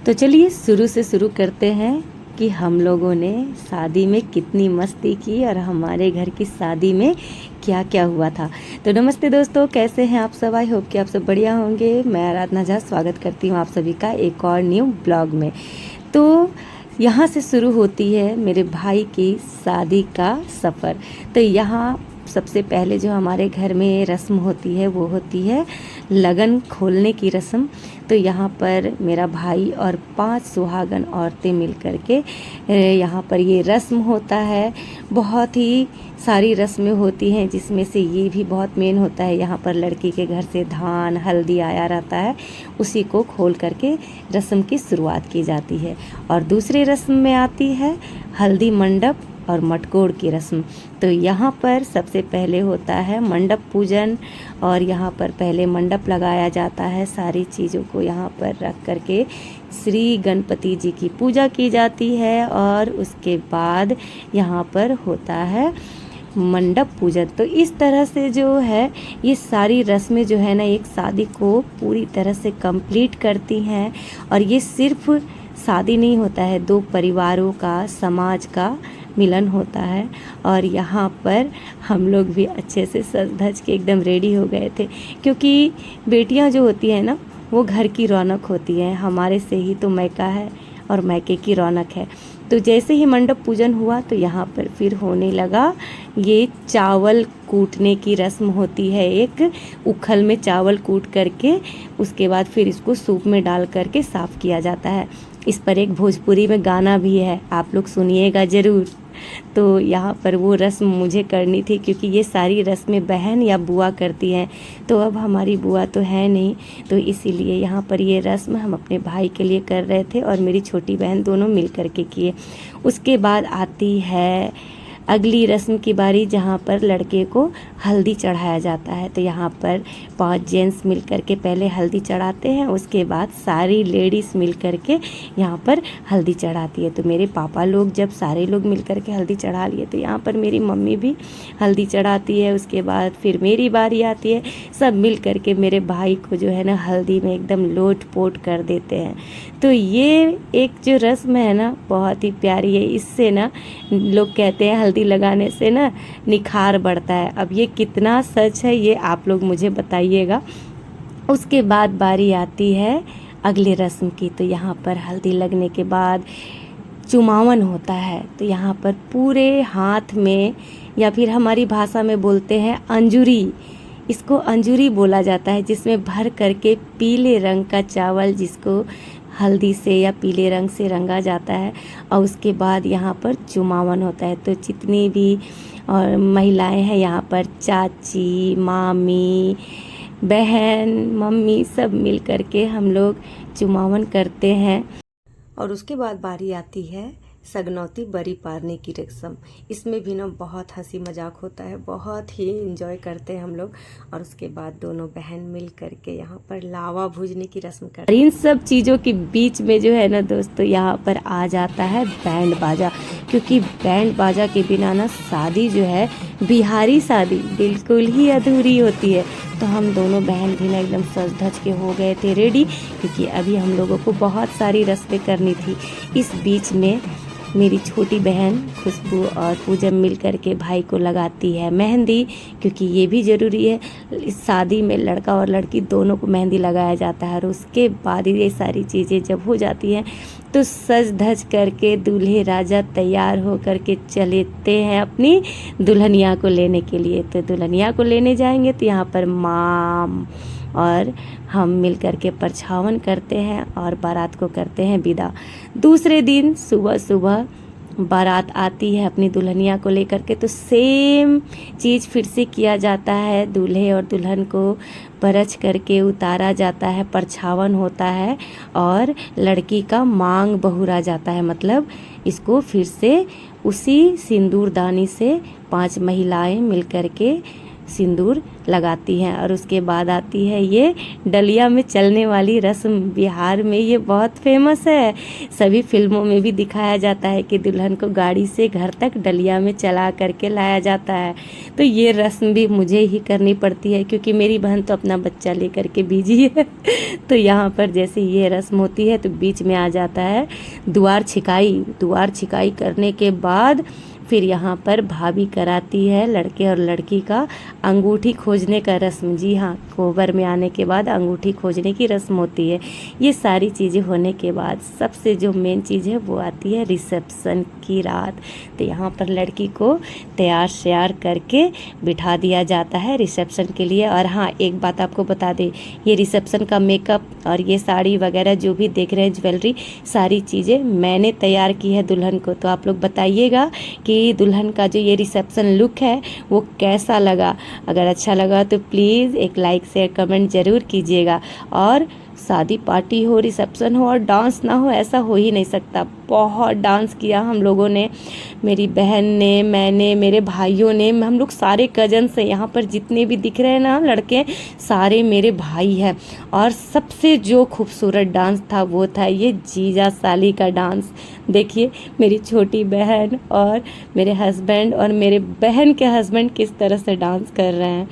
तो चलिए शुरू से शुरू करते हैं कि हम लोगों ने शादी में कितनी मस्ती की और हमारे घर की शादी में क्या क्या हुआ था। तो नमस्ते दोस्तों, कैसे हैं आप सब। आई होप कि आप सब बढ़िया होंगे। मैं आराधना झा स्वागत करती हूँ आप सभी का एक और न्यू ब्लॉग में। तो यहाँ से शुरू होती है मेरे भाई की शादी का सफ़र। तो यहाँ सबसे पहले जो हमारे घर में रस्म होती है वो होती है लगन खोलने की रस्म। तो यहाँ पर मेरा भाई और 5 सुहागन औरतें मिल कर के यहाँ पर ये रस्म होता है। बहुत ही सारी रस्में होती हैं जिसमें से ये भी बहुत मेन होता है। यहाँ पर लड़की के घर से धान हल्दी आया रहता है, उसी को खोल करके रस्म की शुरुआत की जाती है। और दूसरी रस्म में आती है हल्दी मंडप और मटकोड़ की रस्म। तो यहाँ पर सबसे पहले होता है मंडप पूजन, और यहाँ पर पहले मंडप लगाया जाता है। सारी चीज़ों को यहाँ पर रख करके श्री गणपति जी की पूजा की जाती है, और उसके बाद यहाँ पर होता है मंडप पूजन। तो इस तरह से जो है ये सारी रस्में जो है ना एक शादी को पूरी तरह से कंप्लीट करती हैं। और ये सिर्फ शादी नहीं होता है, दो परिवारों का, समाज का मिलन होता है। और यहाँ पर हम लोग भी अच्छे से सज धज के एकदम रेडी हो गए थे, क्योंकि बेटियाँ जो होती हैं ना वो घर की रौनक होती है। हमारे से ही तो मैका है और मैके की रौनक है। तो जैसे ही मंडप पूजन हुआ तो यहाँ पर फिर होने लगा ये चावल कूटने की रस्म होती है। एक उखल में चावल कूट करके उसके बाद फिर इसको सूप में डाल करके साफ़ किया जाता है। इस पर एक भोजपुरी में गाना भी है, आप लोग सुनिएगा ज़रूर। तो यहाँ पर वो रस्म मुझे करनी थी, क्योंकि ये सारी रस्में बहन या बुआ करती हैं। तो अब हमारी बुआ तो है नहीं, तो इसीलिए यहाँ पर ये रस्म हम अपने भाई के लिए कर रहे थे और मेरी छोटी बहन दोनों मिल कर के किए। उसके बाद आती है अगली रस्म की बारी, जहाँ पर लड़के को हल्दी चढ़ाया जाता है। तो यहाँ पर 5 जेंट्स मिल कर के पहले हल्दी चढ़ाते हैं, उसके बाद सारी लेडीज़ मिल कर के यहाँ पर हल्दी चढ़ाती है। तो मेरे पापा लोग जब सारे लोग मिल कर के हल्दी चढ़ा लिए तो यहाँ पर मेरी मम्मी भी हल्दी चढ़ाती है। उसके बाद फिर मेरी बारी आती है, सब मिल कर के मेरे भाई को जो है ना हल्दी में एकदम लोट पोट कर देते हैं। तो ये एक जो रस्म है ना बहुत ही प्यारी है। इससे ना लोग कहते हैं हल्दी लगाने से ना निखार बढ़ता है। अब ये कितना सच है ये आप लोग मुझे बताइएगा। उसके बाद बारी आती है अगले रस्म की। तो यहाँ पर हल्दी लगने के बाद चुमावन होता है। तो यहाँ पर पूरे हाथ में, या फिर हमारी भाषा में बोलते हैं अंजूरी, इसको अंजूरी बोला जाता है, जिसमें भर करके पीले रंग का चावल जिसको हल्दी से या पीले रंग से रंगा जाता है, और उसके बाद यहाँ पर चुमावन होता है। तो जितनी भी और महिलाएं हैं यहाँ पर, चाची, मामी, बहन, मम्मी, सब मिल कर के हम लोग चुमावन करते हैं। और उसके बाद बारी आती है सगनौती बरी पारने की रस्म। इसमें भी ना बहुत हंसी मजाक होता है, बहुत ही इंजॉय करते हैं हम लोग। और उसके बाद दोनों बहन मिल करके यहाँ पर लावा भूजने की रस्म करते हैं। इन सब चीज़ों के बीच में जो है ना दोस्तों यहाँ पर आ जाता है बैंड बाजा, क्योंकि बैंड बाजा के बिना ना शादी जो है, बिहारी शादी बिल्कुल ही अधूरी होती है। तो हम दोनों बहन भी ना एकदम सज धज के हो गए थे रेडी, क्योंकि अभी हम लोगों को बहुत सारी रस्में करनी थी। इस बीच में मेरी छोटी बहन खुशबू और पूजम मिल कर के भाई को लगाती है मेहंदी, क्योंकि ये भी ज़रूरी है। इस शादी में लड़का और लड़की दोनों को मेहंदी लगाया जाता है। और उसके बाद ये सारी चीज़ें जब हो जाती हैं तो सज धज करके दूल्हे राजा तैयार हो करके चलते हैं अपनी दुल्हनिया को लेने के लिए। तो दुल्हनिया को लेने जाएंगे तो यहाँ पर माम और हम मिल कर के परछावन करते हैं और बारात को करते हैं विदा। दूसरे दिन सुबह सुबह बारात आती है अपनी दुल्हनिया को लेकर के। तो सेम चीज़ फिर से किया जाता है, दूल्हे और दुल्हन को परछ करके उतारा जाता है, परछावन होता है और लड़की का मांग बहुरा जाता है। मतलब इसको फिर से उसी सिंदूरदानी से 5 महिलाएं मिल कर के सिंदूर लगाती हैं। और उसके बाद आती है ये डलिया में चलने वाली रस्म। बिहार में ये बहुत फेमस है, सभी फिल्मों में भी दिखाया जाता है कि दुल्हन को गाड़ी से घर तक डलिया में चला करके लाया जाता है। तो ये रस्म भी मुझे ही करनी पड़ती है क्योंकि मेरी बहन तो अपना बच्चा लेकर के बिजी है। तो यहाँ पर जैसे ये रस्म होती है तो बीच में आ जाता है दुआर छिकाई। दुआर छिकाई करने के बाद फिर यहाँ पर भाभी कराती है लड़के और लड़की का अंगूठी खोजने का रस्म। जी हाँ, कोबर में आने के बाद अंगूठी खोजने की रस्म होती है। ये सारी चीज़ें होने के बाद सबसे जो मेन चीज़ है वो आती है रिसेप्शन की रात। तो यहाँ पर लड़की को तैयार श्यार करके बिठा दिया जाता है रिसेप्शन के लिए। और हाँ, एक बात आपको बता दें, ये रिसेप्शन का मेकअप और ये साड़ी वगैरह जो भी देख रहे हैं, ज्वेलरी, सारी चीज़ें मैंने तैयार की है दुल्हन को। तो आप लोग बताइएगा कि दुल्हन का जो ये रिसेप्शन लुक है वो कैसा लगा। अगर अच्छा लगा तो प्लीज़ एक लाइक शेयर कमेंट ज़रूर कीजिएगा। और शादी पार्टी हो, रिसेप्शन हो और डांस ना हो, ऐसा हो ही नहीं सकता। बहुत डांस किया हम लोगों ने, मेरी बहन ने, मैंने, मेरे भाइयों ने, हम लोग सारे कजन से, यहाँ पर जितने भी दिख रहे हैं ना लड़के, सारे मेरे भाई हैं। और सबसे जो खूबसूरत डांस था वो था ये जीजा साली का डांस। देखिए मेरी छोटी बहन और मेरे हस्बैंड और मेरे बहन के हस्बैंड किस तरह से डांस कर रहे हैं।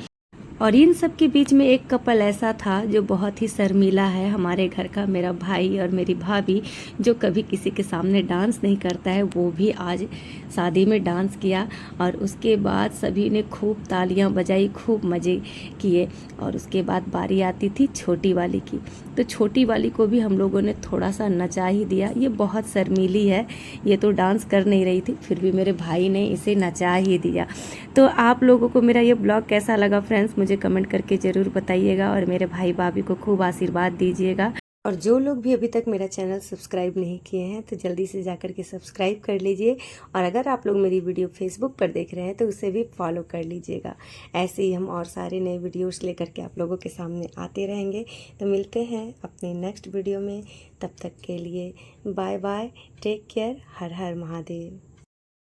और इन सब के बीच में एक कपल ऐसा था जो बहुत ही शर्मीला है हमारे घर का, मेरा भाई और मेरी भाभी, जो कभी किसी के सामने डांस नहीं करता है, वो भी आज शादी में डांस किया। और उसके बाद सभी ने खूब तालियां बजाई, खूब मज़े किए। और उसके बाद बारी आती थी छोटी वाली की। तो छोटी वाली को भी हम लोगों ने थोड़ा सा नचा ही दिया। ये बहुत शर्मीली है, ये तो डांस कर नहीं रही थी, फिर भी मेरे भाई ने इसे नचा ही दिया। तो आप लोगों को मेरा ये ब्लॉग कैसा लगा फ्रेंड्स, मुझे कमेंट करके ज़रूर बताइएगा। और मेरे भाई भाभी को खूब आशीर्वाद दीजिएगा। और जो लोग भी अभी तक मेरा चैनल सब्सक्राइब नहीं किए हैं तो जल्दी से जाकर के सब्सक्राइब कर लीजिए। और अगर आप लोग मेरी वीडियो फेसबुक पर देख रहे हैं तो उसे भी फॉलो कर लीजिएगा। ऐसे ही हम और सारे नए वीडियोस लेकर के आप लोगों के सामने आते रहेंगे। तो मिलते हैं अपने नेक्स्ट वीडियो में, तब तक के लिए बाय बाय, टेक केयर, हर हर महादेव।